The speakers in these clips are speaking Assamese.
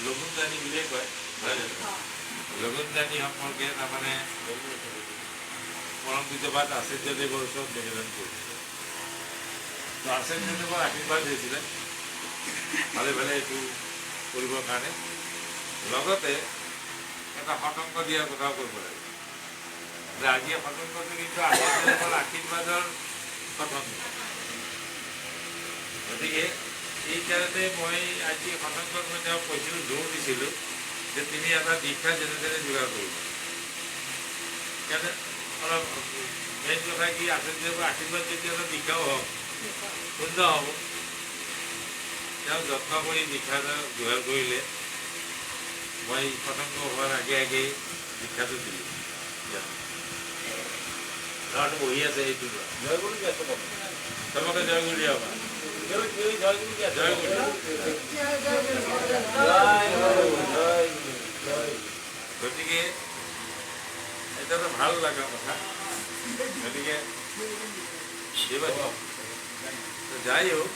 লঘুণদানী বুলিয়ে কয় নহয় জানো? লঘুণদানী সম্পৰ্কে তাৰমানে পৰম পূজ্যপাত আচাৰ্যদেৱৰ ওচৰত নিবেদন কৰিছিলে। তো আচাৰ্যদেৱৰ আশীৰ্বাদ হৈছিলে ভালে ভালে এইটো কৰিবৰ কাৰণে। লগতে এটা সতংগ দিয়াৰ কথাও কৰিব লাগে যে আজি সতংগটো কিন্তু আচাৰ্যদেৱৰ আশীৰ্বাদৰ সতংগ। গতিকে এইকাৰণে মই আজি সতংগত মই তেওঁক কৈছিলোঁ, জোৰ দিছিলোঁ যে তিনি এটা দীক্ষা যেনে তেনে যোগাৰ কৰিব। সেইকাৰণে অলপ মেইন কথা কি, আচাৰ্যদেৱৰ আশীৰ্বাদ যেতিয়া এটা দীক্ষাও হওক শূন্য হ'ব। তেওঁ যত্ন কৰি দীক্ষা যোগাৰ কৰিলে। মই সতংগ হোৱাৰ আগে আগেই দীক্ষাটো দিলোঁ। ল'ৰাটো বহি আছে সেইটো জয়গুৰু চবকে জয়গুৰু দিয়া হ'ব। গতিকে এটাতো ভাল লগা কথা। গতিকে যাই হোক,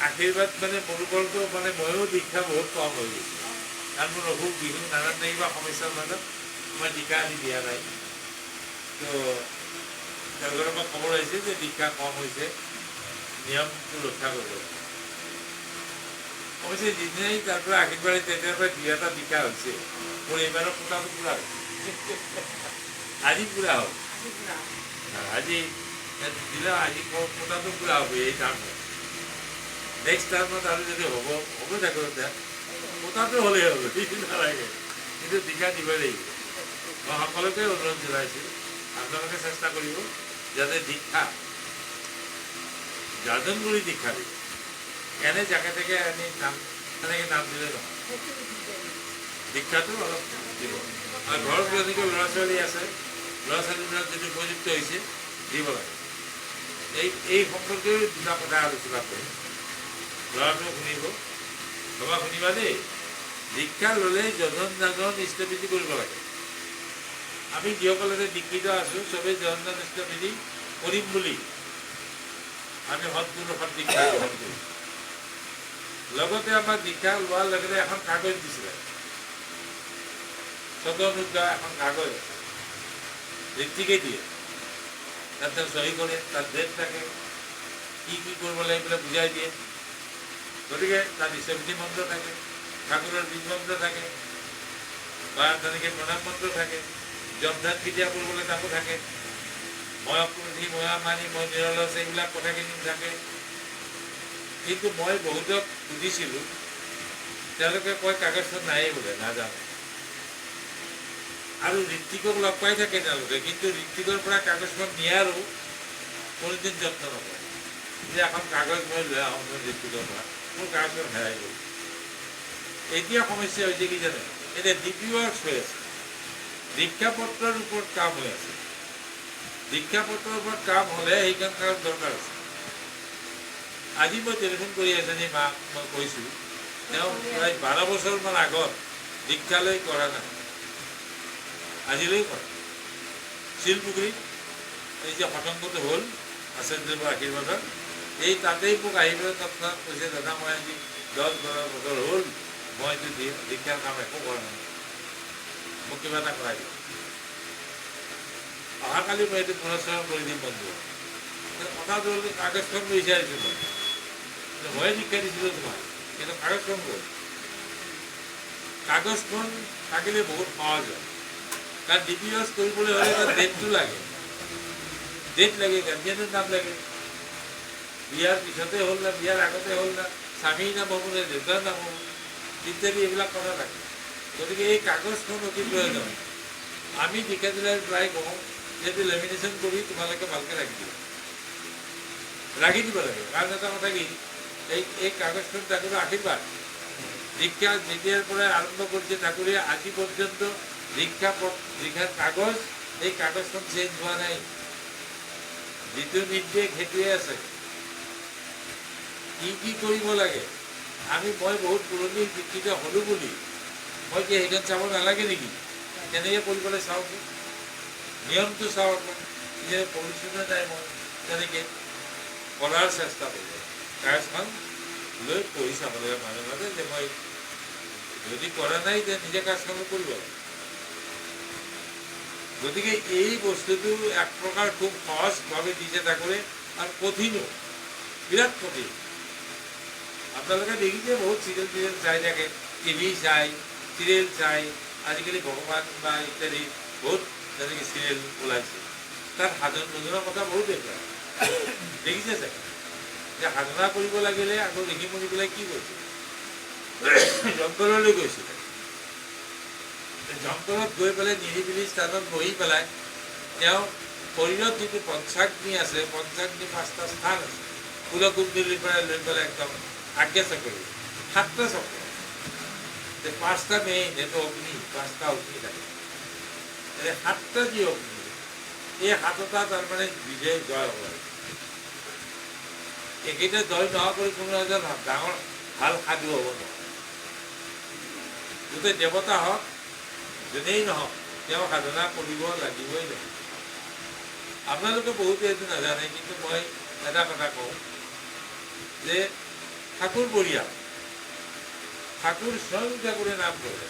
আশীৰ্বাদ মানে মোৰকলটো মানে ময়ো দীক্ষা বহুত কম হৈ গৈছে। কাৰণ মোৰ অসুখ বিহু নানান কিবা সমস্যাৰ মাজত মই দীক্ষা আদি দিয়া নাই। তো তেওঁলোকৰ পৰা খবৰ আহিছে যে দীক্ষা কম হৈছে, নিয়মটো ৰক্ষা কৰিব। অৱশ্যে যিদিনাই তাৰ পৰা আশীৰ্বাদ তেতিয়াৰ পৰা দুই এটা দীক্ষা হৈছে। মোৰ এইবাৰৰ ফুটাটো পূৰা হৈছে, আজি পূৰা হ'ল। আজি দিলে আজি ফুটাটো পূৰা হ'ব এই টাৰ্মত। নেক্সট টাৰ্মত আৰু যদি হ'ব থাকো ফুটাটো হ'লেই হ'ব, নালাগে, কিন্তু দীক্ষা দিবই লাগিব। মই সকলোকে অনুৰোধ জনাইছোঁ, আপোনালোকে চেষ্টা কৰিব যাতে দীক্ষা যাজন কৰি দীক্ষা দিব। এনে যাকে তাকে আমি নাম তেনেকৈ নাম দিলে নহয়, দীক্ষাটো অলপ দিব। আৰু ঘৰত যেনেকৈ ল'ৰা ছোৱালী আছে, ল'ৰা ছোৱালীবিলাক যদি উপযুক্ত হৈছে দিব লাগে। এই সম্পৰ্কেও দুটা কথা আলোচনা কৰিম। ল'ৰাটো শুনিব, বাবা শুনিবা দেই, দীক্ষা ল'লে যজন যাজন ইষ্টবিধি কৰিব লাগে। আমি যিসকলে দীক্ষিত আছোঁ চবেই যজন ইষ্টবিধি কৰিম বুলি আমি সৎগুৰুসৎ দীক্ষা গ্ৰহণ কৰিম। লগতে আমাৰ দীক্ষা লোৱাৰ লগে লগে এখন কাগজ দিছিলে, স্বতঃনুজ্ঞা এখন কাগজ আছে, ঋত্বিকে দিয়ে। তাত তেওঁ চহী কৰে, তাত ডেট থাকে, কি কি কৰিব লাগে বোলে বুজাই দিয়ে। গতিকে তাত ইষ্টবিধি মন্ত্ৰ থাকে, ঠাকুৰৰ বীজ মন্ত্ৰ থাকে, বা তেনেকৈ প্ৰণাম মন্ত্ৰ থাকে, জপধান কেতিয়া কৰিবলৈ তাকো থাকে, মই অক্ৰোধী ময়া মানি মই নিৰলস এইবিলাক কথাখিনি থাকে। কিন্তু মই বহুতক সুধিছিলোঁ, তেওঁলোকে কয় কাগজখন নায়েই বোলে, নাজানে। আৰু ঋত্বিকক লগ পাই থাকে তেওঁলোকে, কিন্তু ঋত্বিকৰ পৰা কাগজখন নিয়াৰো কোনোদিন যত্ন নকৰে যে এখন কাগজ মই লৈ আহোঁ মোৰ ঋত্বিকৰ পৰা, মোৰ কাগজখন হেৰাই গ'ল। এতিয়া সমস্যা হৈছে কি জানে, এতিয়া ডিপি ৱৰ্কছ হৈ আছে, দীক্ষাপত্ৰৰ ওপৰত কাম হৈ আছে। দীক্ষাপত্ৰৰ ওপৰত কাম হ'লে সেইখন কাগজ দৰকাৰ আছে। আজি মই টেলিফোন কৰি এজনী মাক মই কৈছোঁ, তেওঁ প্ৰায় 12 বছৰমান আগত দীক্ষালৈ কৰা নাই, আজিলৈ কৰা। শিলপুখুৰীত এই যে সতংগটো হ'ল আচাৰ্যদেৱৰ আশীৰ্বাদত, এই তাতেই মোক আহি পেলাই তৎক্ষণাৎ কৈছে, দাদা মই আজি 10-12 বছৰ হ'ল মই এইটো দীক্ষাৰ কাম একো কৰা নাই, মোক কিবা এটা কৰাই দিয়ক। অহাকালি মই এইটো পুনশ্চৰণ কৰি দিম বন্ধু। কথাটো হ'ল কাগজখন বিচাৰিছিলোঁ, ময়ে দীক্ষা দিছিলোঁ তোমাক, কিন্তু কাগজখন গ'ল। কাগজখন থাকিলে বহুত সহজ হয়, কাৰণ ডিপি ৱৰ্কছ কৰিবলৈ হ'লে তাত ডেটটো লাগে, ডেট লাগে, গাৰ্জিয়ানৰ নাম লাগে, বিয়াৰ পিছতে হ'ল না বিয়াৰ আগতে হ'ল না, স্বামীৰ নাম হ'ব নে দেউতাৰ নাম হ'ব ইত্যাদি এইবিলাক কথা থাকে। গতিকে এই কাগজখন অতি প্ৰয়োজন। আমি দীক্ষা দিলে প্ৰায় কওঁ যিহেতু লেমিনেশ্যন কৰি তোমালোকে ভালকৈ ৰাখি দিব লাগে। কাৰণ এটা কথা কি, এই কাগজখন ঠাকুৰৰ আশীৰ্বাদ। দীক্ষা যেতিয়াৰ পৰা আৰম্ভ কৰিছে ঠাকুৰে আজি পৰ্যন্ত দীক্ষাৰ কাগজ, এই কাগজখন চেঞ্জ হোৱা নাই, যিটো নিৰ্দেশ সেইটোৱে আছে। কি কৰিব লাগে, মই বহুত পুৰণি দীক্ষিত হ'লোঁ বুলি মই কি সেইখন চাব নালাগে নেকি? কেনেকৈ কৰিবলৈ চাওঁ, নিয়মটো চাওঁ, যে পৰিচ্ছন্ন নাই মই তেনেকৈ কৰাৰ চেষ্টা কৰোঁ। কাগজখন লৈ পঢ়ি চাব লাগে মাজে মাজে যে মই যদি কৰা নাই তেতিয়া নিজে কাজকৰ্ম কৰিব লাগে। গতিকে এই বস্তুটো এক প্ৰকাৰ খুব সহজভাৱে নিজে কৰে আৰু কঠিনো, বিৰাট কঠিন। আপোনালোকে দেখিছে বহুত চিৰিয়েল চাই থাকে, টিভি চাই, চিৰিয়েল চাই, আজিকালি ভগৱান বা ইত্যাদি বহুত তেনেকৈ চিৰিয়েল ওলাইছে। তাত সাধন ভজনৰ কথা বহুত দেখুৱায়, দেখিছে চাগে যে সাধনা কৰিব লাগিলে আকৌ ঋষি মুনিবিলাক কি কৰিছে, জংঘললৈ গৈছিলে। জংঘলত গৈ পেলাই নিৰিবিলি স্থানত বহি পেলাই তেওঁ শৰীৰত যিটো পঞ্চাগ্নি আছে, পঞ্চাগ্নি 5টা স্থান আছে, কুলকুণ্ডলীৰ পৰা লৈ পেলাই একদম আজ্ঞা চক্ৰ, 7টা চক্ৰ, 5টা মেইন, সেইটো অগ্নি, 5টা অগ্নি থাকে। 7টা যি অগ্নি, এই 7টা তাৰমানে বিজয় জয় হ'ব লাগে। এইকেইটা জয় নোহোৱাকৈ কোনো এজন ডাঙৰ ভাল সাধু হ'ব নোৱাৰে। গোটেই দেৱতা হওক, যোনেই নহওক, তেওঁ সাধনা কৰিব লাগিবই লাগিব। আপোনালোকে বহুতে এইটো নাজানে, কিন্তু মই এটা কথা কওঁ যে ঠাকুৰ পৰিয়াল, ঠাকুৰ স্বয়ং ঠাকুৰে নাম কৰে।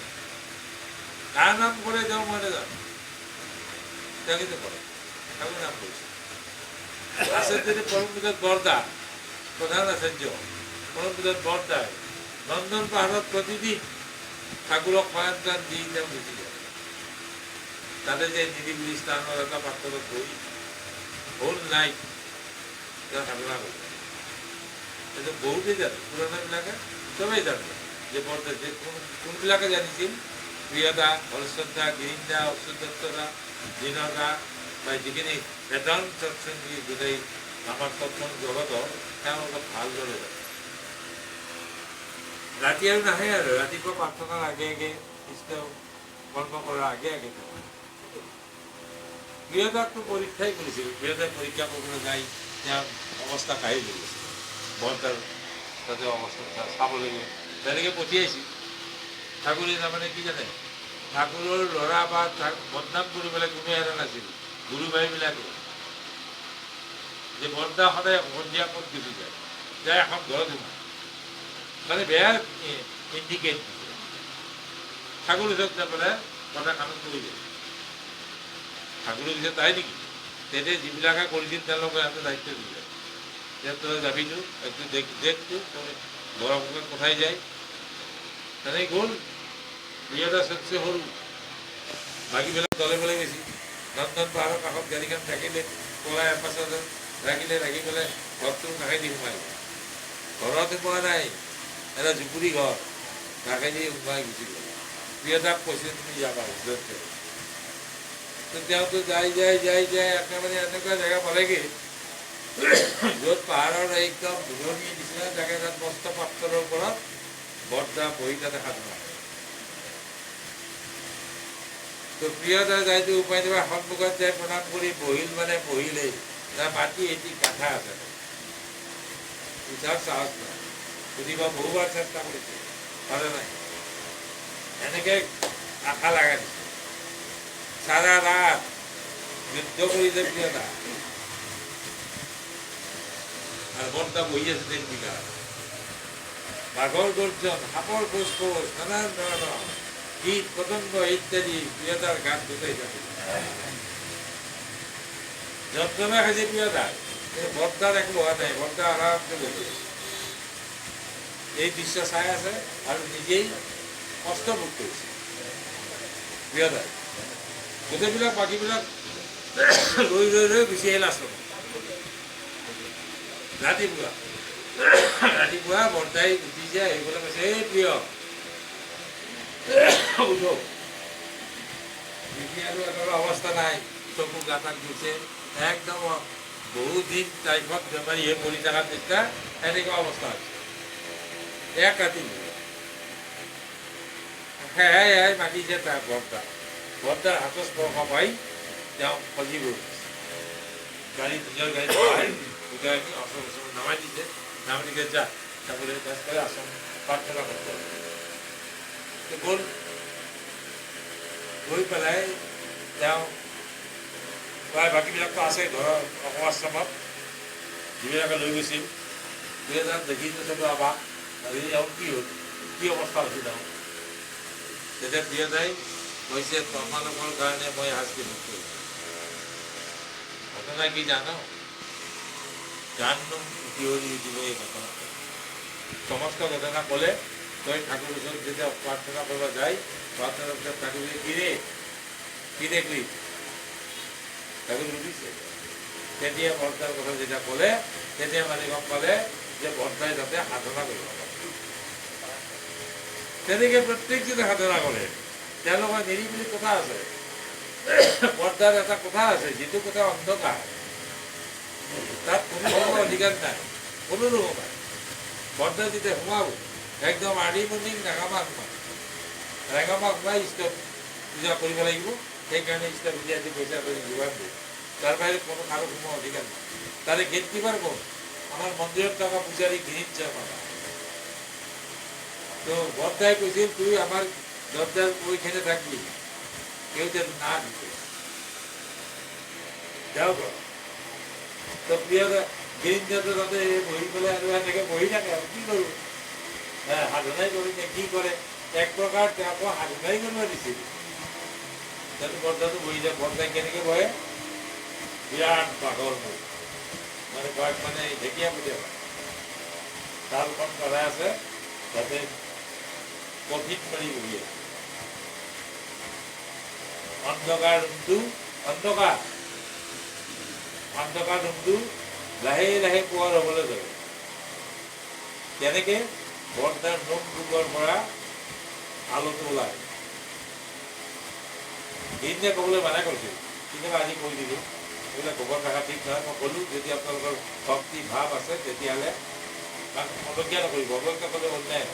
কাৰ নাম কৰে তেওঁ মই নাজানো, তেওঁ কিন্তু কৰে, ঠাকুৰ নাম কৰিছে। আচাৰ্য পৰমপিতা বৰদা, প্ৰধান আচাৰ্য পৰমপিতা বৰদাই নন্দন পাহাৰত প্ৰতিদিন ঠাকুৰক শয়ন দি তেওঁ গুচি যায়। তাতে যে নিৰিবিলি স্থানৰ এটা পাত্ৰত বহি হোল নাইট তেওঁ সাধনা কৰে। এইটো বহুতেই জানে, পুৰণাবিলাকে চবেই জানে যে বৰদা যে কোনবিলাকে জানিছিল, প্ৰিয়দা, হৰশ্ৰদ্ধা, গিৰিন্দা, অচ্যুতদা, দীনদা বা যিখিনি বেদান্ত সৎসংগী গোটেই আমাৰ সৎসংগ জগতৰ, তেওঁ অলপ ভালদৰে জানে। ৰাতি আৰু নাহে আৰু ৰাতিপুৱা প্ৰাৰ্থনাৰ আগে আগে কৃষ্ণ কৰ্ম কৰাৰ আগে আগে প্ৰিয়দাকটো পৰীক্ষাই কৰিছিল। প্ৰিয়দাই পৰীক্ষা কৰিবলৈ যাই তেওঁ অৱস্থা কাঢ়ি লৈ গৈছিল, বৰদাৰ তাতে অৱস্থা চাবলগীয়া, তেনেকৈ পঠিয়াইছিল। ঠাকুৰে তাৰমানে কি জানে, ঠাকুৰৰ ল'ৰা বা বদনাম কৰিবলৈ কোনো এৰা নাছিল, গুৰু ভাইবিলাকে যে বৰদা সদায় সন্ধিয়া ক'ত গুচি যায়, এখন ঘৰত সোমায়, মানে বেয়া ইণ্ডিকেট দিছে। ঠাকুৰ ওচৰত যাই পেলাই কথা কাণত কৰি যায়, ঠাকুৰৰ পিছত তাই নেকি, তেতিয়া যিবিলাকে কৰিছিল তেওঁলোকে সিহঁতে দায়িত্ব দিলে যে তই যাবিতো, একটু দেখতো, তই ঘৰৰ পঠাই যায়। তেনেকৈ গ'ল। প্ৰিয়দা চবচে সৰু, বাকীবিলাক দলে বলে বেছি। নন্দন পাহাৰৰ কাষত গাড়ীখন থাকিলে, পলাই এপাছত ৰাখিলে, ৰাখি পেলাই ঘৰটো কাষেদি সোমাই গ'ল। ঘৰতে পোৱা নাই, এটা জুপুৰি ঘৰ, কাষেদি সোমাই গুচি গ'ল। প্ৰিয়দাক কৈছে তুমি যাবা য'ত। তেওঁতো যাই যাই যাই যাই একেবাৰে এনেকুৱা জেগা পালেগৈ য'ত পাহাৰৰ একদম ঘূৰণিৰ নিচিনা জেগা, তাত মস্ত পাথৰৰ ওপৰত বৰদা বহি তাতে সাধনা। তো প্ৰিয়দা যাইতো উপায় দিবা সন্মুখত যাই প্ৰণাম কৰি বহিল, মানে বহিলেই তাৰ মাটি এটি কাঠা আছে, উঠাৰ সাহস নাই। সুধিবা বহুবাৰ চেষ্টা কৰিছে, পাৰে নাই। এনেকে আশা লাগা দিছে, সারা রাত যুদ্ধ করিছে প্রিয়দা, আর বরদা বইয়াছে 3 বিঘা। বাঘর গর্জন, সাপর ফুসফুস, নানান ধরনের কীট পতঙ্গ ইত্যাদি প্রিয়দার গান ঢুকাই যাবে। যন্ত্রণা খাইছে প্রিয়দার, বরদার একটু হওয়া নাই, বরদা আরামসে বসে এই দৃশ্য চাই আছে আৰু নিজেই কষ্ট ভোগ কৰিছে প্ৰিয়দাই। গোটেইবিলাক বাকীবিলাক ৰৈ ৰৈ ৰৈ গুচি আহিল আশ্ৰম। ৰাতিপুৱা বৰদাই উঠিছে, আহিবলৈ কৈছে এই প্ৰিয় উঠো। দেখি আৰু একেবাৰে অৱস্থা নাই, চকু গাটাক দিছে, একদম বহুত দিন টাইফত বেমাৰীহে পৰি থকাৰ নিচিনা এনেকুৱা অৱস্থা হৈছে। এক ৰাতি সেয়াই মাতিছে তাৰ বৰদা। বৰদাৰ হাতৰ স্পৰ্শ পাই তেওঁ সজীৱ হৈ গাড়ী, নিজৰ গাড়ীত উঠাই আনি আশ্ৰম নামাই দিছে। নামাই দিছে যা চাবলৈ আশ্ৰম প্ৰাৰ্থনা কৰিব গ'ল। গৈ পেলাই তেওঁ প্ৰায় বাকীবিলাকতো আছে ঘৰৰ অসম আশ্ৰমত, যিবিলাকে লৈ গৈছিল। দুই এজন দেখি চবে অবাক, কি হ'ল, কি অৱস্থা হৈছিল তেওঁ। তেতিয়া প্ৰিয়তাই কৈছে তোমালোকৰ কাৰণে মই শাস্তি মুক্ত হৈছোঁ। ঘটনা কি জানো? জানো উঠিয়ৰি দিব এই ঘটনা সমস্ত ঘটনা ক'লে তই ঠাকুৰ ওচৰত যেতিয়া প্ৰাৰ্থনা কৰিব যায় প্ৰাৰ্থনাৰ পিছত ঠাকুৰে কি দেখলি ঠাকুৰ সুধিছে। তেতিয়া বৰ্তাৰ কথা যেতিয়া ক'লে তেতিয়া মানে গম পালে যে বৰ্তাই যাতে সাধনা কৰিব পাৰে। তেনেকে প্ৰত্যেকজনে সাধনা কৰে। তেওঁলোকৰ নিৰিবিলি কথা আছে। বৰ্তাৰ এটা কথা আছে যিটো কথা অন্ধকাৰ, তাত কোনো ধৰণৰ অধিকাৰ নাই, কোনো ৰূপ নাই। বৰ্তাই যেতিয়া সোমাব একদম আৰ্লি মৰ্ণিং ৰেঙামা সোমাই ইষ্টক পূজা কৰিব লাগিব। সেইকাৰণে ইষ্টক পূজা দি পইচা কৰি যোগান দিয়ে। তাৰ বাহিৰে কোনো কাৰো সোমোৱাৰ অধিকাৰ নাই। তাৰে গেট কিপাৰ কোন? আমাৰ মন্দিৰত থকা পূজাৰী গিৰিজ শৰ্মা। তো বৰ্তাই কৈছিল তুই আমার দরজার ওইখানে থাকবি, কেউ যেন না দিতে যাও। তো প্রিয় গিরিঞ্জাতে তাতে বহি পেলাই আৰু এনেকে বহি থাকে আৰু কি কৰোঁ। হ্যাঁ সাধনাই কৰি কি কৰে এক প্ৰকাৰ তেওঁকো সাধনাই কৰিব দিছিল। তাতে বৰ্তাটো বহি যায়। বৰ্তাই কেনেকে বহে? বিৰাট বাঘৰ মুখ মানে বাঘ মানে ঢেকীয়া পুজা তালখন কৰাই আছে তাতে কঠিন মাৰি বহি আছে। অন্ধকাৰ ৰুমটো লাহে লাহে পোৱাৰ হবলৈ ধৰে। তেনেকে বৰ্তাৰ নোম দুখৰ পৰা আলোটো ওলায়। সেইদিনা ক'বলৈ মানা কৰিছিল, কিন্তু আজি কৈ দিলোঁ এইবিলাক গোবৰ ৰখা ঠিক নহয়। মই ক'লোঁ যদি আপোনালোকৰ ভক্তি ভাৱ আছে তেতিয়াহ'লে অৱজ্ঞা নকৰিব। অৱজ্ঞা কৰিলে অন্যায়।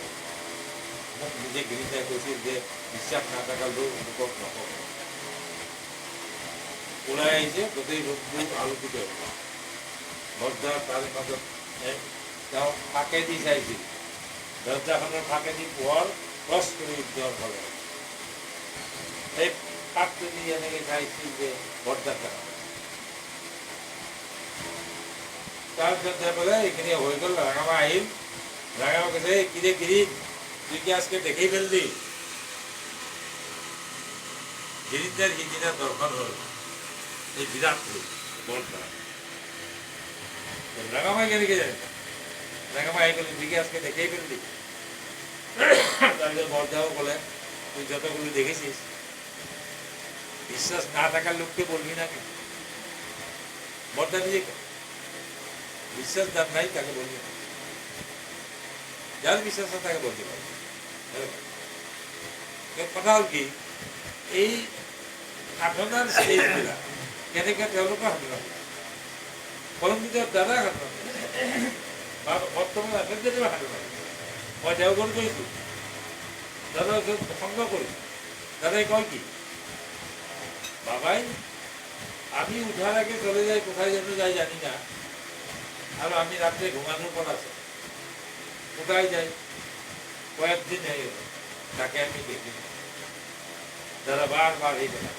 মোক নিজে গিৰিজাই কৈছিল যে বিশ্বাস নাথাকা লোকক নকওঁ। ওলাই আহিছে গোটেই ৰুমটো আলোকিত হৈছে। বৰ্তা তাৰে মাজত তেওঁ ফাঁকেদি চাইছিল। দৰ্জাখনৰ ফাঁকেদি পোহৰ ক্ৰছ কৰি উদ্ধাৰ কৰে। সেই ফাঁকটোদি এনেকৈ চাইছিল যে বৰ্তাৰ কাৰণে। তাৰপিছত যাই পেলাই এইখিনি হৈ গ'ল। ৰাঙামা আহিল। ৰাঙামা কৈছে কিৰে গিৰিজ তুই কি আজকে দেখেই ফেললি? গিরিজার সিদিনা দর্শন হল এই বিরাট বর্তা। রাঙামাই কেনেকে জানি না। রাঙামাই আই বলি তুই কি আজকে দেখেই ফেললি? তারপরে বর্তাও বলে তুই যতগুলো দেখেছিস বিশ্বাস না থাকার লোককে বলবি না কেন? বর্তা নিজে বিশ্বাস যার নাই তাকে বলবি না, যার বিশ্বাস আছে তাকে বলতে পারবে। কথা হল কি এই সাধনাৰ ষ্টেজবিলাক কেনেকে তেওঁলোকে সাধনা কৰে। কলম্বিকৰ দাদা সাধনা কৰে বা বৰ্তমান আচাৰ্যদেৱে সাধনা কৰে। মই দেওঘৰ গৈছোঁ, দাদাৰ ওচৰত প্ৰসংগ কৰিছোঁ। দাদাই কয় কি বাবাই আমি উঠার আগে চলে যাই কোথায় যেন যাই জানি না, আর আমি রাত্রে ঘুমানোর পর আছে কোথায় যাই কয়েকদিন হয়ে গেল তাকে আমি দেখি। দাদা বারবার এই কথা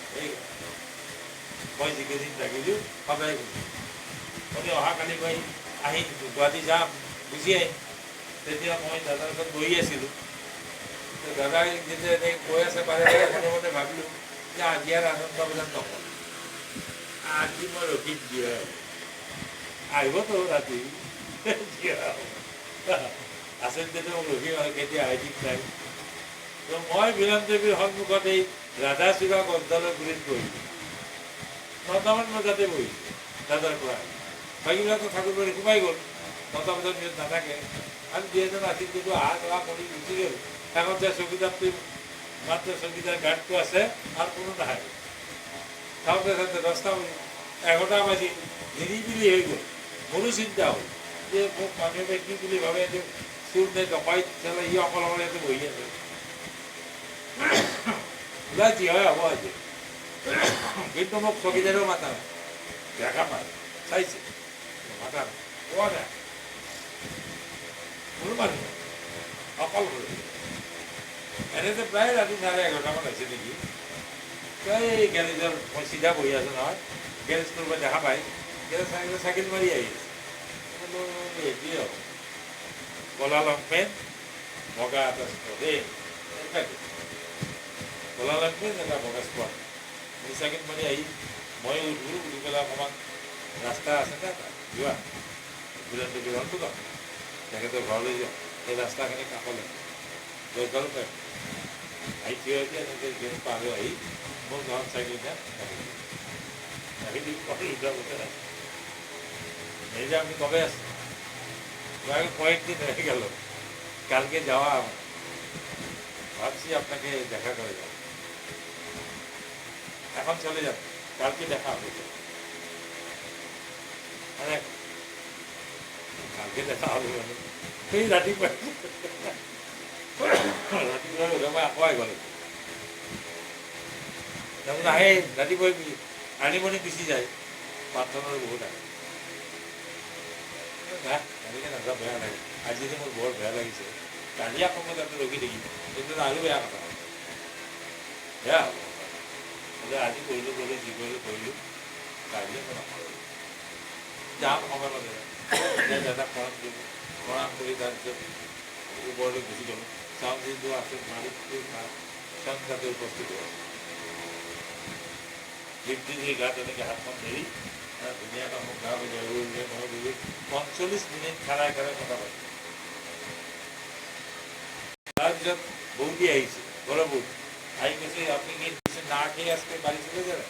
মই যিকেইদিন থাকিলো সদায় বুজি মই অহাকালি মই আহি গুৱাহাটী যাম বুজি আহিম। তেতিয়া মই দাদাৰ ওচৰত বহি আছিলোঁ। দাদাই যেতিয়া এনেকৈ কৈ আছে পাৰে মনে মনে ভাবিলোঁ যে আজি আৰু আনন্দ বজাত নকওঁ, আজি মই ৰখিম দিয়া আহিবতো ৰাতি আচলতে মোক ৰখিম আৰু কেতিয়া আহি ঠিক নাই। তো মই বিৰাম দেৱীৰ সন্মুখত এই ৰাধাচূড়া গছডালৰ গুৰিত বহিছোঁ। 9টামান বজাতে বহিছোঁ দাদাৰ পৰা। বাকীবিলাকতো ঠাকুৰ বাৰী সোমাই গ'ল। 9টা বজাত পিছত নাথাকে। আৰু দুই এজন আছিল কিন্তু আহা যোৱা কৰি গুচি গ'ল। কাষত যে চকীদাৰটো মাত্ৰ চকীদাৰ গাৰ্ডটো আছে আৰু কোনো নাহে। চাওঁতে চাওঁতে 10টা বাজিল, 11টা বাজিল, নিৰিবিলি হৈ গ'ল। মোৰো চিন্তা হ'ল যে মোক মানুহে কি বুলি ভাবে যে চোৰ নে ডকাইত চালে ই অকল অকলে ইয়াতে বহি আছে। ওলাই যি হয় হ'ব আজি। কিন্তু মোক চকীদাৰেও মাতা নাই, দেখা পায় চাইছে মাতা নাই, কোৱা নাই কোনো মানুহ অকল কৰি এনেতে প্ৰায় ৰাতি 11:30মান হৈছে নেকি। এই গেৰেজৰ মই চিধা বহি আছোঁ নহয়, গেৰেজটোৰ পৰা দেখা পায় গেৰেজ চাইকেল মাৰি আহি আছে। কি হ'ব কলা লং পেণ্ট বগা এটা দেই গলা লাগবে জেগা বগাজ পোৱা চাইকেল মাৰি আহি মই উঠো উঠি পেলাই অকণমান ৰাস্তা আছে না যোৱা বিৰন্তু যাওঁ তেখেতৰ ঘৰলৈ যাওঁ সেই ৰাস্তাখিনি কাষলৈ গৈ গ'ল পাই আহি থিয় এতিয়া এনেকৈ গেট পাৰ হৈ আহি মোৰ ঘৰত চাইকেলটা রাখি দিই কত উঠা বসে রাখি এই যে আপনি কবে আসছেন কয়েকদিন হয়ে গেল কালকে যাওয়া ভাবছি আপনাকে দেখা করে যাব এখন চলে যাবে কালকে দেখা হবে কালকে দেখা হবে মানে সেই ৰাতিপুৱা ওলাব আকৌ আহি গ'ল তাৰমানে আহে ৰাতিপুৱাই আনিমনি গুচি যায় প্ৰাৰ্থনাৰ বহুত আহে এনেকৈ নাযাওঁ বেয়া লাগে আজি যে মোৰ বৰ বেয়া লাগিছে কালি আকৌ মই তাতে ৰখি থাকিম সেইটো আৰু বেয়া কথা হ'ব বেয়া হ'ব আজি কৰিলোঁ যি কৰিলোঁ কালি মই নকৰোঁ যাম সময় লাগে দাদাক প্ৰণাম কৰি তাৰপিছত ওপৰলৈ গুচি গ'লোঁ চাউণ্ড যিটো আছে মালিকটো চাউণ্ড তাতে উপস্থিত হৈ আছে লিপটি গাত এনেকৈ হাতখন ধৰি ধুনীয়াকৈ মোক গা বজাই মই বুজি ৪৫ মিনিট খাৰাই কথা পাতিছোঁ তাৰপিছত বৌদি আহিছে ঘৰৰ বৌ আহি কৈছে আপনি কি না খেয়ে আজকে বাড়ি চলে যাবেন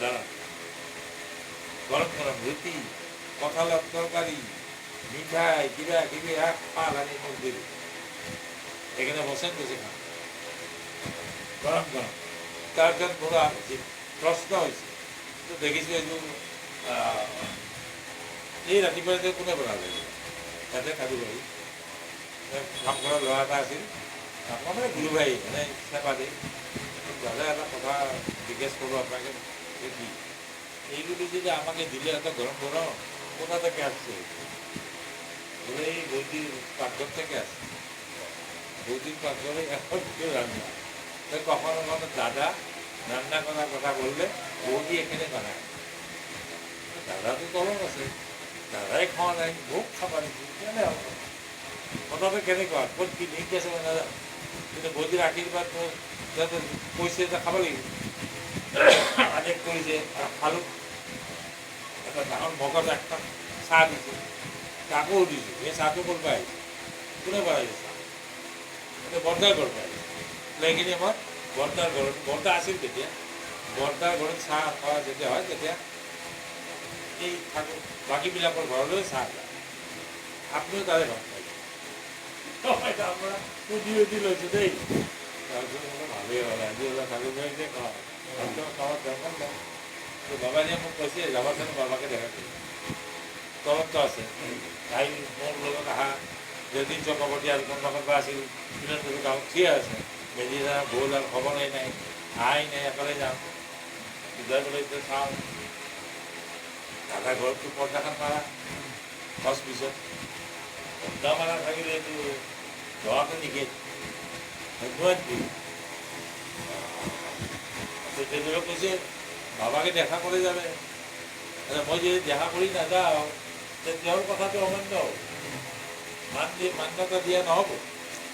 দাঁড়ান গরম গরম রুটি কঁঠালের তরকারি মিঠাই কিবা কিবি এক পাল আনি মুখ দিল এখানে বসেন বসে খান গরম গরম তারপর বড় প্রশ্ন হয়েছে তো দেখিছো এই ৰাতিপুৱা যে কোনে বনালে তাতে কাজু ভাই কাম কৰা ল'ৰা এটা আছিল আপোনাৰ মানে গুৰু ভাই মানে সেৱা দিয়ে দাদা এটা কথা জিজ্ঞেস কৰোঁ আপনাকে কি এইগুলি যদি আমাকে দিলে এত গরম গরম কোথা থেকে আসছে বলে এই বৌদির পাকঘর থেকে আসছে বৌদির পাকঘরে এখন কেউ রান্না তো কখনো কখনো দাদা রান্না করার কথা বললে বৌদি এখানে বানায় দাদা তো গরম আছে দাদাই খাওয়া নাই বহুত খাবার কেনে হবে কথাটা কেনেকুৱা ক'ত কি লিংক আছে মই নাজানো কিন্তু বৌদিৰ আশীৰ্বাদ যাতে কৈছে যে খাব লাগিব আদেশ কৰিছে খালোঁ এটা ডাঙৰ মগজ একটা চাহ দিছে তাকো দিছোঁ এই চাহটো ক'ৰ পৰা আহিছে কোনে বনাইছে চাহ এতিয়া বৰ্তাৰ ঘৰৰ পৰা আহিছে সেইখিনি মই বৰ্তাৰ ঘৰত বৰ্তা আছিল তেতিয়া বৰ্তাৰ ঘৰত চাহ খোৱা যেতিয়া হয় তেতিয়া এই থাকোঁ বাকীবিলাকৰ ঘৰলৈ চাহ যায় আপুনিও তাৰে ঘৰত পাইছে আমৰা পুঁজি লৈছোঁ দেই তাৰপিছত বোলে ভালেই হ'ল আজি ওলা খালি যে খাওয়ার দরকার নেই তো বাবা যে মোক কৈছে যাবার জন্য বাবাকে দেখা করি তলত তো আছে তাই মোৰ লগত অহা যদিন চক্ৰৱৰ্তী আৰু কোনোবা আছিল কিন্তু গাঁৱত থিয়ে আছে মেজিৰা ভুল আৰু খবৰেই নাই আই নাই একালে যাওঁ বুজাই পেলাই এতিয়া চাওঁ দাদা ঘৰততো পৰ্দাখন মাৰা খৰচ পিছত পৰ্দা মাৰা থাকিলে এইটো দোয়াটা নিকে ধন্যবাদ দিই তেজুৰা কৈছে বাবাকে দেখা কৰে যাবে মই যদি দেখা কৰি নাযাওঁ তেওঁৰ কথাটো অমান্য মান্যতা দিয়া নহ'ব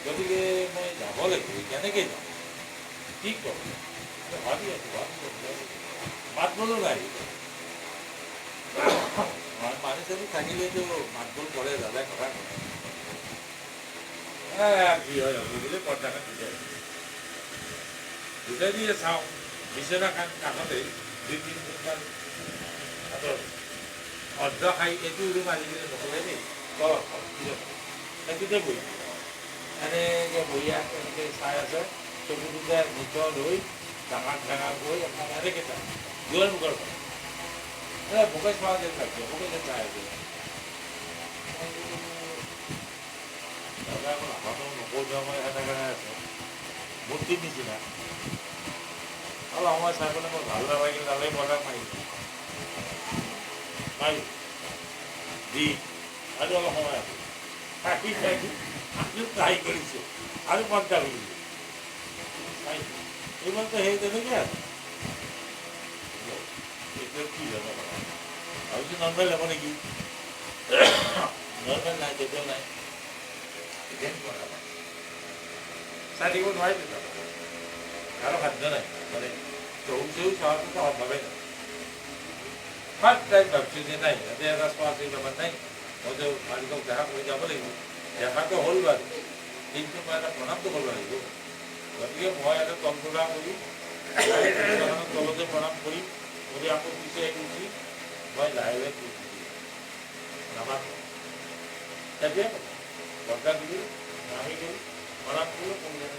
গতিকে মই যাব লাগিব কেনেকৈ যাম কি ক'ম ভাবি আছোঁ মাত বোলো নাই মানুহ চানুহ থাকিলেতো মাত বোল কৰে দাদাই কথা কি হয় বলে পৰ্দাখান দুটাই দিয়ে চাওঁ বিচনা কাষতে ২-৩ ফুটমান অৰ্ধ খাই এইটো ৰুম আজিকালি নকৰে দেই সেইটোতে বহি এনেকৈ বহি এনেকৈ চাই আছে চকু দুটা নিচৰ লৈ ডাঙৰ ডাঙৰ গৈ আপোনাৰ এনেকৈ চায় দুৱাৰ মুখৰ পৰা মুখে চোৱা যেন লাগছে মুখে চাই আছে মূৰ্তিৰ নিচিনা অলপ সময় চাই পেলাই মোৰ ভাল নালাগিল তালৈ বজাৰ মাৰি দি আৰু অলপ সময় আছে থাকি থাকি আৰু ট্ৰাই কৰিছোঁ আৰু পৰ্দা কৰিছোঁ ইমানটো সেই তেনেকৈ আছে এতিয়া কি যাব ভাবিছোঁ নৰ্মেল হ'ব নেকি নৰ্মেল নাই তেতিয়াও নাই চাই দিব নোৱাৰিলোঁ কাৰো খাদ্য নাই মানে চৌ চাওয়াটো অভাবে নাই ফাৰ্স্ট টাইম ভাবছি যে নাই ইয়াতে এটা চোৱা চিৰ বেমাৰ নাই মই যে মালিকক দেখা কৰি যাব লাগিব দেখাটো হ'ল বাৰু কিন্তু মই এটা প্ৰণামটো কৰিব লাগিব গতিকে মই এটা তলতোলা কৰি তলতে প্ৰণাম কৰি যদি আকৌ পিছে উঠি মই লাহে লাহে নামাত তেতিয়া দৰকাৰ দিলো নামি গ'লো প্ৰণাম কৰিলোঁ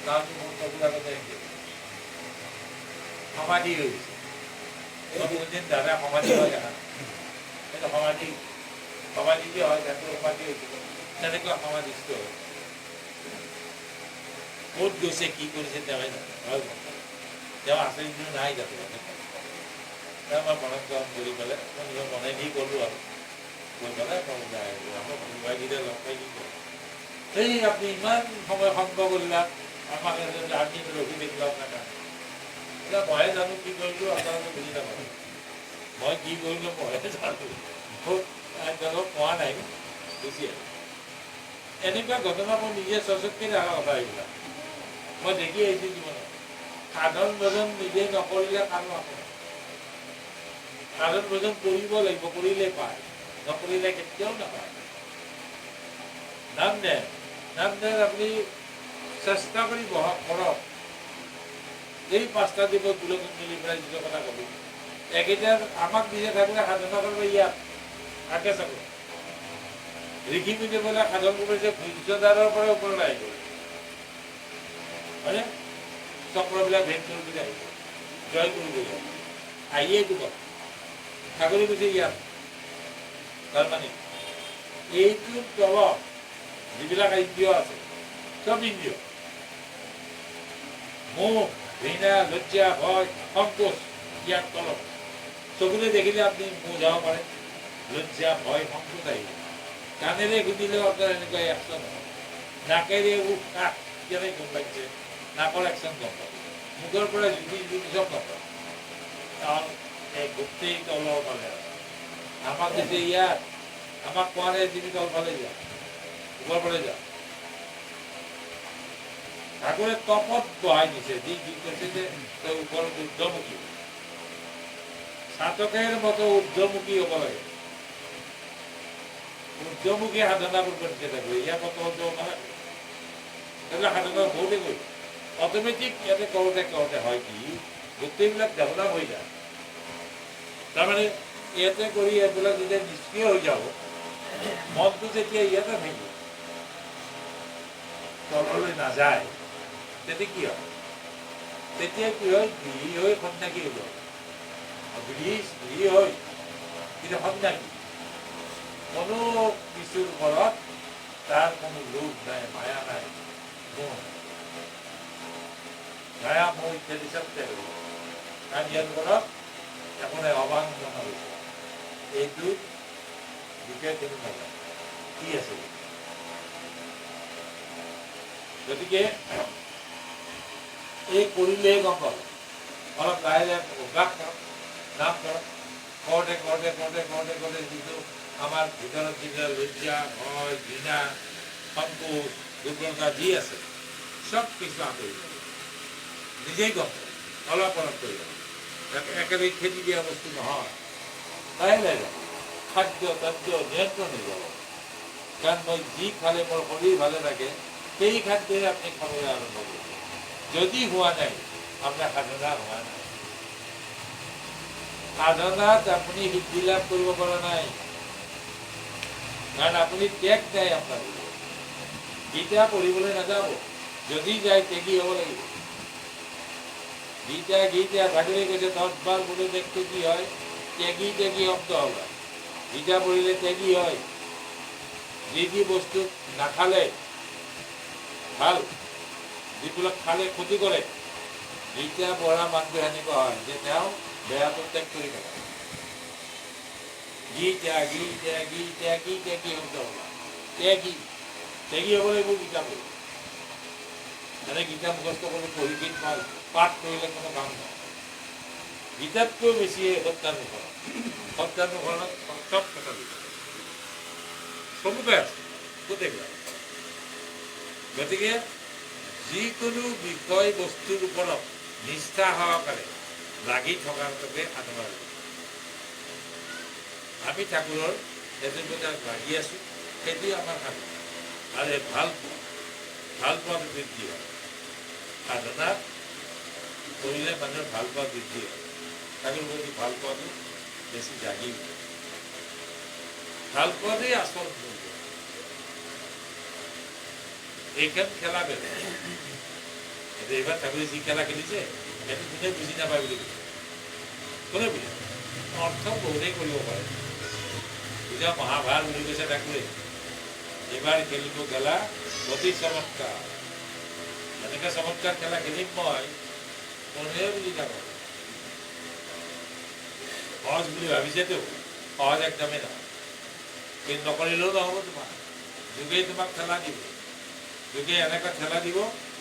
গাঁৱটো মোৰ চকুৰ আগতে সমাধি হৈ গৈছে কোনদিন দাদা সমাধি হয় দেখা সেইটো সমাধি যে হয় তাতো সমাধি হৈছিল তেনেকুৱা সমাধিস্থ হয় ক'ত গৈছে কি কৰিছে তেওঁহে জানে তেওঁ আছে যদিও নাই যাতে তেওঁ মই মনত গৰম কৰি পেলাই মই নিজৰ মনে দি গ'লোঁ আৰু গৈ পেলাই মই যাই আমাৰ কোনোবাইকেইটা লগ পাই কি কয় এই আপুনি ইমান সময় সংগ কৰিলা আমাক আমি ৰখি দেখিলোঁ আপোনাৰ কাৰণে এতিয়া ময়ে জানো কি কৰিলোঁ আপোনালোকে বুজি নাপালোঁ মই কি কৰিলোঁ ময়ে জানো কোৱা নাই বুজি এনেকুৱা ঘটনা মই নিজে চচতকৈ দেখা কথা এইবিলাক মই দেখি আহিছোঁ জীৱনত সাধন ভজন নিজে নকৰিলে কাম নকৰে সাধন ভজন কৰিব লাগিব কৰিলে পায় নকৰিলে কেতিয়াও নাপায় নাম দেন আপুনি চেষ্টা কৰি বহক কৰক এই 5টা দিৱস গোলকত মিলি পেলাই যিটো কথা ক'লোঁ একেইটা আমাক নিজে থাকিলে সাধনা কৰিব ইয়াত থাকে চাব ঋষি মুনি বোলে সাধন কৰিছে সূৰ্যদাৰৰ পৰা ওপৰলৈ আহি গ'ল হয়নে চক্ৰবিলাক ভেদ কৰিবলৈ আহিব জয় কৰিবলৈ আহিয়ে এইটো কয় ঠাকুৰে কৈছে ইয়াত তাৰমানে এইটোৰ তলত যিবিলাক ইন্দ্ৰিয় আছে চব ইন্দ্ৰিয় মোহ ঘৃণা লজ্জা ভয় সংকোচ ইয়াৰ তলত চকুৰে দেখিলে আপুনি মোহ যাব পাৰে লজ্জা ভয় সংকোচ আহিব কাণেৰে সুধিলেও আপোনাৰ এনেকুৱা একশ্যন হয় নাকেৰে কাষ কেনে গম পাইছে নাকৰ একশ্যন গম পাব মুখৰ পৰা জুতি চব নাপাব কাৰণ এই গোটেই তলৰ ফালে আমাক যেতিয়া ইয়াত আমাক কোৱাৰে তুমি তলফালে যোৱা ওপৰ ফালে যোৱা ঠাকুৰে তপত বহাই দিছে যি কৈছে যে তই ওপৰত ঊৰ্ধ্বমুখী চাতকেৰ মতো ঊৰ্ধ্বমুখী হ'ব লাগে ঊৰ্ধ্বমুখী সাধনা কৰিব দিছে ঠাকুৰে ইয়াৰ মতো নহয় সেইবিলাক সাধনা বহুতে কৰিব অট'মেটিক ইয়াতে কৰোঁতে হয় কি গোটেইবিলাক ডেভেলপ হৈ যায় তাৰমানে ইয়াতে কৰি এইবিলাক যেতিয়া নিষ্ক্ৰিয় হৈ যাব মনটো যেতিয়া ইয়াতে থাকিব তললৈ নাযায় তেতিয়া কি হয় গৃহী হৈ সন্ন্যাসী হৈ যাব গৃহী হৈ কিন্তু সন্ন্যাসী কোনো কিছুৰ ওপৰত তাৰ কোনো লোভ নাই মায়া নাই মায়া মোহ ইত্যাদি চব ত্যাগ কৰিব কাৰণ ইয়াৰ ওপৰত একো নাই অবাঞ্ছনা হৈছে এইটো বিষয়ে কোনো নাজানে কি আছে গতিকে এই কৰিলেই গম পাব অলপ লাহে লাহে অভ্যাস কৰক নাম কৰোঁতে যিটো আমাৰ ভিতৰত যিবিলাক লজ্জা ভয় ঘৃণা সংকোচ দুৰ্বলতা যি আছে চব কিছু আঁতৰি নিজেই গম অলপ কৰিব একেবাৰে খেতি দিয়া বস্তু নহয় লাহে লাহে খাদ্য তাদ্য নিয়ন্ত্ৰণ হৈ যাব কাৰণ মই যি খালে মোৰ শৰীৰ ভালে থাকে সেই খাদ্যই আপুনি খাবলৈ আৰম্ভ কৰিব যদি হোৱা নাই আপোনাৰ সাধনা হোৱা নাই সাধনাত আপুনি সিদ্ধি লাভ কৰিব পৰা নাই কাৰণ আপুনি ত্যাগ নাই আপোনাৰ গীতা পঢ়িবলৈ নাযাব যদি যায় ত্যাগী হ'ব লাগিব গীতা ঠাকুৰে কৈছে 10 বাৰ বোলে দেখতে কি হয় ত্যাগী শব্দ হ'ব গীতা পঢ়িলে ত্যাগী হয় যি বস্তু নাখালে ভাল যিবিলাক খালে ক্ষতি কৰে গীতা পঢ়া মানুহটো এনেকুৱা হয় যে তেওঁ বেয়াটো ত্যাগ কৰি থাকে শব্দ হ'ব ত্যাগী হ'ব লাগিব গীতা পঢ়ি এনে গীতা মুখস্থ কৰি পঢ়ি পাঠ কৰিলে কোনো কাম নহয় গীতাতকৈ বেছি সত্যানুকৰণত চব কথা দিছে চবতে আছে গোটেইবিলাক গতিকে যিকোনো বিষয় বস্তুৰ ওপৰত নিষ্ঠা সহকাৰে লাগি থকাটোকে আনন্দ। আমি ঠাকুৰৰ এজনবিলাক লাগি আছোঁ, সেইটোৱে আমাৰ সাধনা। আৰু ভাল পোৱাটো বৃদ্ধি হয়। সাধনা কৰিলে মানুহৰ ভাল পোৱা বৃদ্ধি হয়। ঠাকুৰ প্ৰতি ভাল পোৱাটো বেছি জাগি উঠে। ভাল পোৱাতেই আচল মূল্য। এইখন খেলা বেলেগ। এইবাৰ ঠাকুৰে যি খেলা খেলিছে সেইটো কোনে বুজি নাপায় বুলি কৈছে। কোনে বুজি অৰ্থ বহুতেই কৰিব পাৰে। পূজা মহাভাৰত বুলি কৈছে ঠাকুৰে। এইবাৰ খেলিব খেলা অতি চমৎকাৰ। এনেকৈ চমৎকাৰ খেলা খেলিম মই, কোনোৱে বুজি নাপায়। সহজ বুলি ভাবিছেতো, সহজ একদমেই নহয়। কিন্তু নকৰিলেও নহ'ব তোমাৰ। যোগেই তোমাক খেলা দিব। যোগে এনেকুৱা ঠেলা দিব,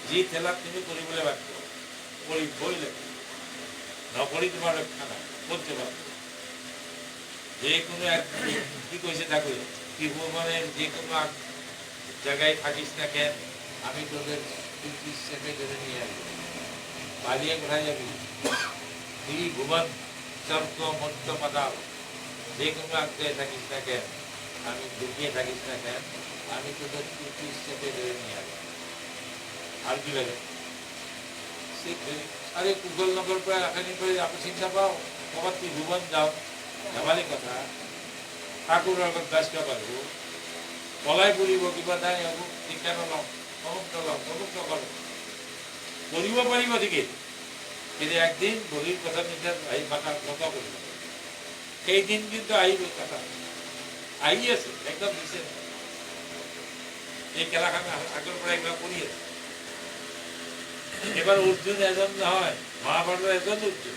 যি ঠেলাত তুমি কৰিবলৈ বাধ্য কৰিবই লাগিব। নকৰি তোমাৰ ৰক্ষা নাই। ক'ত যাবা? যিকোনো কি কৈছে ঠাকুৰে, শিশু মানে যিকোনো জায়গায় থাকিস না কেন, আমি তোদের চেপে ধরে নিয়ে আসবো। পালিয়ে কোথায় যাবি? তুই ভুবন স্বর্গ মধ্য পাতাল, যে কোনো আজ্ঞায় থাকিস না কেন, আমি লুকিয়ে থাকিস না কেন, আমি তোদের চেপে ধরে নিয়ে আসবো। আর কি লাগে? আরে কুশলনগর পৰা এখানি কৰে আপনি চিন্তা পাও, কবাত তুই ভুবন যাও, ধেমালি কথা। ঠাকুৰৰ আগত ব্যস্ত পারব, পলাই পড়ব, কিবা নাই হব, ঠিকা নলওঁ, অমুক নলওঁ, তমুক নকৰোঁ। কৰিব পাৰিব ঠিকেই, কিন্তু একদিন ভৰিৰ কথা নিজে আহি মাথা কথা কৰিব। সেইদিন কিন্তু আহিব কথা, আহি আছে, একদম দিছে। এই খেলাখন আগৰ পৰা এইবিলাক কৰি আছে। এবার অর্জুন এজন নহয়, মহাভারতের এজন অর্জুন।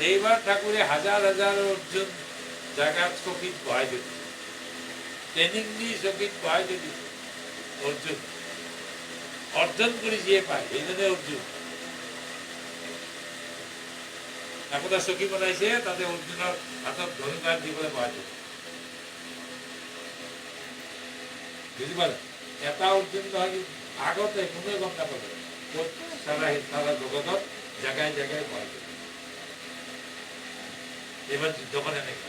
এইবার ঠাকুরে হাজার হাজার অর্জুন জায়গার চকিত বহাই দিত, ট্রেনিং দিয়ে চকিত বহাই দিত। অর্জুন অর্জন করে যে পায় এই জন্য অর্জুন। একদা চকী বনাইছে, তাতে অর্জুনের হাতত ধনুকার দিবলৈ বহাই দিত। বুঝি পালে? এটা অর্জুন নহয়, আগতে কোনোৱে গম নাপালে। সাৰা জগতত জায়গায় জায়গায় ভয়। এবাৰ যুদ্ধ কৰে নাকি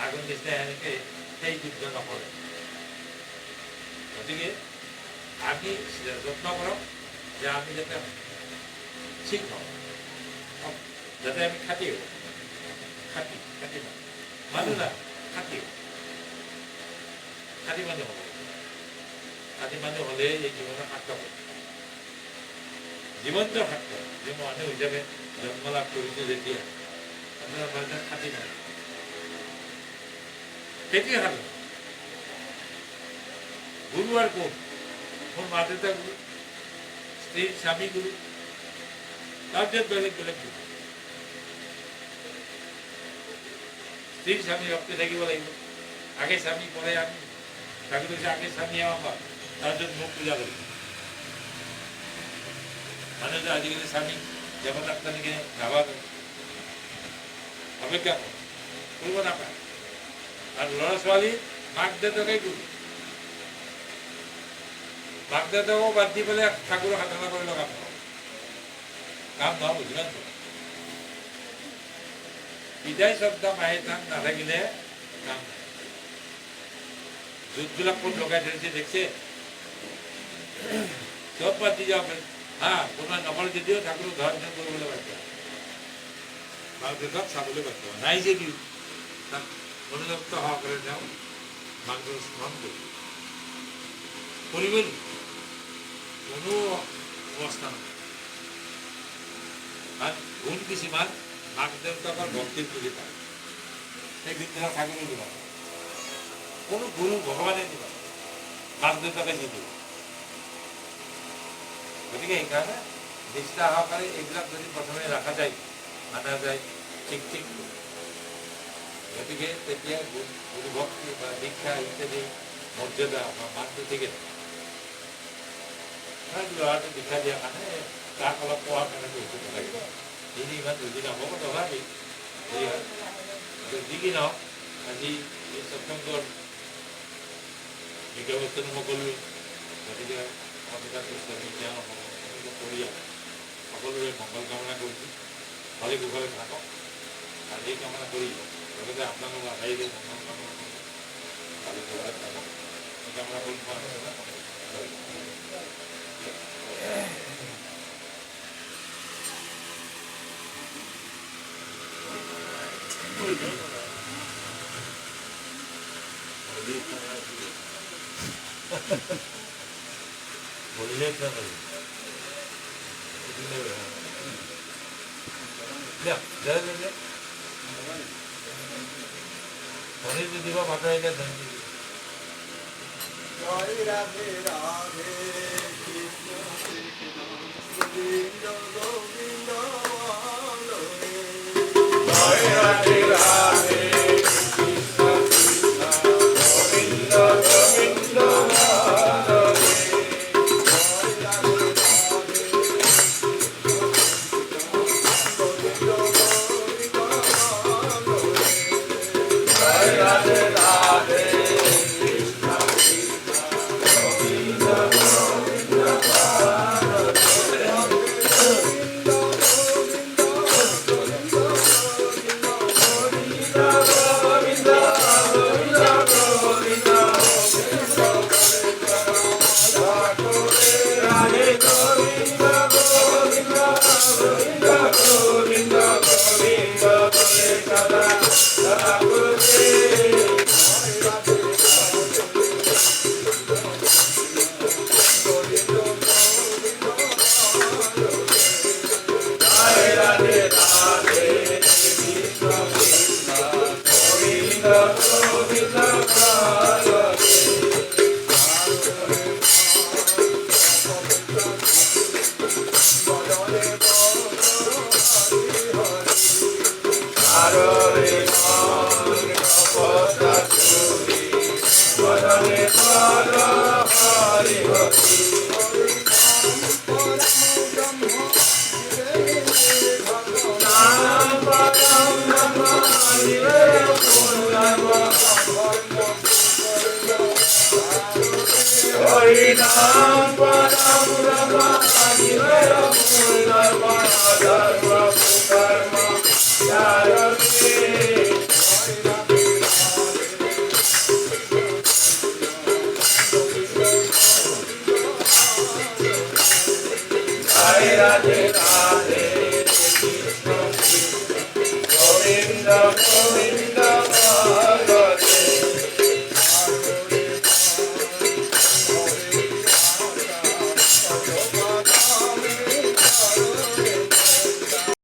আগুন দিচ্ছে এনেকে সেই যুদ্ধ নকৰে। গতিকে আমি যত্ন কৰক যে আমি যাতে ঠিক হওঁ, যাতে আমি খাটি হওঁ। খাটি খাটি মানুহ না, খাটি খাটি মানুহ হ'ব। খাটি মানুহ হ'লে এই জীৱনত সাৰ্থক হ'ব। জীৱন্ত সাৰ্থক যে মানুহ হিচাপে জন্ম লাভ কৰিছোঁ যেতিয়া আপোনাৰ মানুহ খাটি মানুহ, সেইটোৱে সাধন। গুৰু আৰ কোন? মোৰ মা দেউতা গুৰু, স্ত্রীর স্বামী গুরু, তাদের বেলেগ বেলেগ গুরু। স্ত্রীর স্বামী রক্তে থাকিব লাগিব। আগে স্বামী পরে আমি। ঠাকুর কৈছে আগে স্বামী আমার, তাৰপিছত মোক পূজা কৰিব। মানুহ যে আজিকালি স্বামী দেৱতাক তেনেকে নাভাবে, অপেক্ষা কৰিব নাপায়। আৰ ল'ৰা ছোৱালী মাক দেউতাকে গুৰু। মাক দেউতাকো বাদ দি পেলাই ঠাকুৰৰ সাধনা কৰিলে কাম নহ'ব। যিমান বিদায় শ্ৰদ্ধা মাহে থান নাথাকিলে কাম নাই। যুগবিলাক ক'ত লগাই ধৰিছে দেখছে, চব বাদ দি যাব পাৰি। কোনোবাই নকৰে যদিও ঠাকুৰক ধৰ্ষণ কৰিবলৈ বাধ্য, মাক দেউতাক চাবলৈ বাধ্য। নাই যদিও তাক অনুযুক্ত সহকাৰে তেওঁ মাক দেউতাক স্মৰণ কৰিবই কোনো অৱস্থা নহয়। গুণ কিছুমান মাক দেউতাকৰ ভক্তিৰ পুঁজি পায়, সেই বিদ্যা ঠাকুৰে দিব। কোনো গুৰু ভগৱানে দিব, মাক দেউতাকে দি দিব। গতিকে সেইকাৰণে নিষ্ঠা সহকাৰে এইবিলাক যদি প্ৰথমে ৰখা যায়, মানা যায়, ঠিক ঠিক। গতিকে তেতিয়া গুৰু ভক্তি বা দীক্ষা ইত্যাদি মৰ্যাদা বা মানটো ঠিকে থাকে। ল'ৰাটো দীক্ষা দিয়াৰ কাৰণে তাক অলপ পোৱাৰ কাৰণে বস্তু লাগিব। যদি ইমান বুজি নাপাব তথাপি যি কি নহওক, আজি এই সৎসংগৰ বিষয়বস্তুটো মই ক'লোৱেই। গতিকে আমাদের কাছে জ্ঞান করিয়া সকলের মঙ্গল কামনা করছি। ভালো কুশলে থাকো আর এই কামনা করি তবে আপনারও আদায়দের মঙ্গল কামনা করি ভালো কুশলে থাকো এই কামনা করি। বললে ধনী দিব মাত্র ধনী জয় রাধে রাধে কৃষ্ণ গোবিন্দ গোবিন্দ জয় রাধে রাধে কৃষ্ণ কৃষ্ণ গোবিন্দ গোবিন্দ জয় রাধে রাধে Radhe